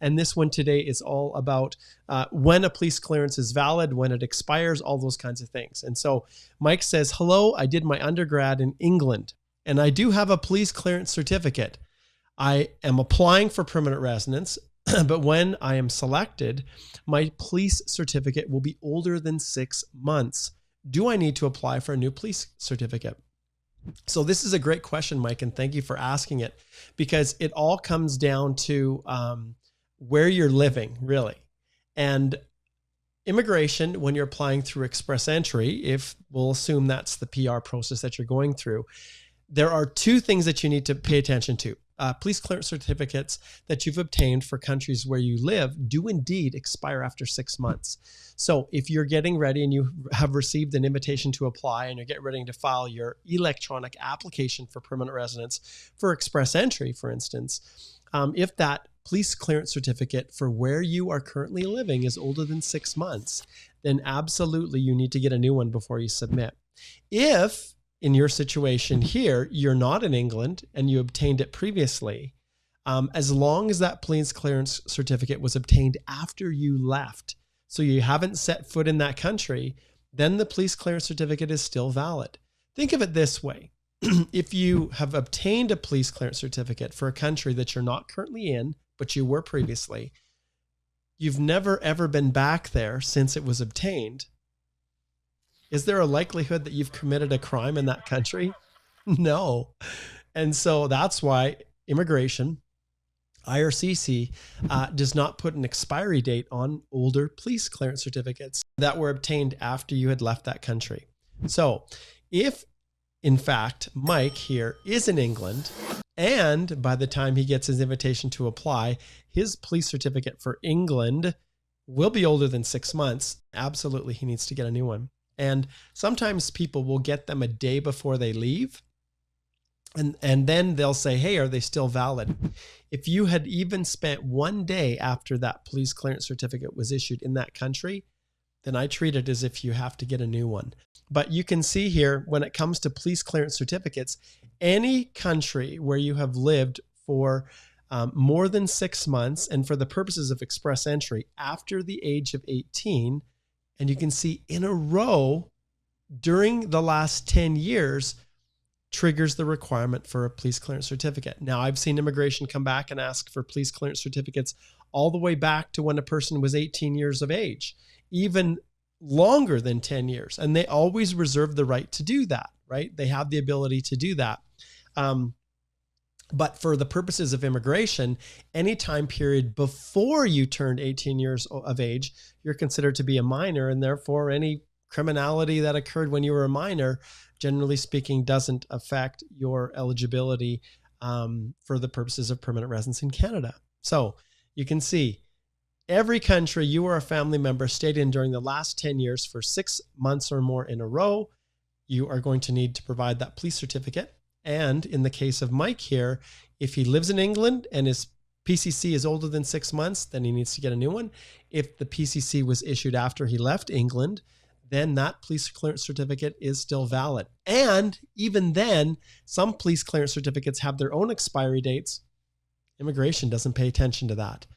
And this one today is all about when a police clearance is valid, when it expires, all those kinds of things. And so Mike says, hello, I did my undergrad in England and I do have a police clearance certificate. I am applying for permanent residence, but when I am selected, my police certificate will be older than 6 months. Do I need to apply for a new police certificate? So this is a great question, Mike, and thank you for asking it, because it all comes down to where you're living, really. And immigration, when you're applying through express entry, if we'll assume that's the PR process that you're going through, there are two things that you need to pay attention to. Police clearance certificates that you've obtained for countries where you live do indeed expire after 6 months. So if you're getting ready and you have received an invitation to apply and you're getting ready to file your electronic application for permanent residence for express entry, for instance, if that police clearance certificate for where you are currently living is older than 6 months, then absolutely you need to get a new one before you submit. If in your situation here, you're not in England and you obtained it previously, as long as that police clearance certificate was obtained after you left, so you haven't set foot in that country, then the police clearance certificate is still valid. Think of it this way. If you have obtained a police clearance certificate for a country that you're not currently in, but you were previously, you've never ever been back there since it was obtained, is there a likelihood that you've committed a crime in that country? No. And so that's why immigration, IRCC, does not put an expiry date on older police clearance certificates that were obtained after you had left that country. So if, in fact, Mike here is in England, and by the time he gets his invitation to apply, his police certificate for England will be older than 6 months, absolutely he needs to get a new one. And sometimes people will get them a day before they leave. And then they'll say, hey, are they still valid? If you had even spent 1 day after that police clearance certificate was issued in that country, then I treat it as if you have to get a new one. But you can see here, when it comes to police clearance certificates, any country where you have lived for more than 6 months, and for the purposes of express entry after the age of 18, and you can see in a row during the last 10 years, triggers the requirement for a police clearance certificate. Now, I've seen immigration come back and ask for police clearance certificates all the way back to when a person was 18 years of age, even longer than 10 years. And they always reserve the right to do that, right? They have the ability to do that. But for the purposes of immigration, any time period before you turned 18 years of age, you're considered to be a minor, and therefore any criminality that occurred when you were a minor, generally speaking, doesn't affect your eligibility for the purposes of permanent residence in Canada. So you can see every country you or a family member stayed in during the last 10 years for 6 months or more in a row, you are going to need to provide that police certificate. And in the case of Mike here, if he lives in England and his PCC is older than 6 months, then he needs to get a new one. If the PCC was issued after he left England, then that police clearance certificate is still valid. And even then, some police clearance certificates have their own expiry dates. Immigration doesn't pay attention to that.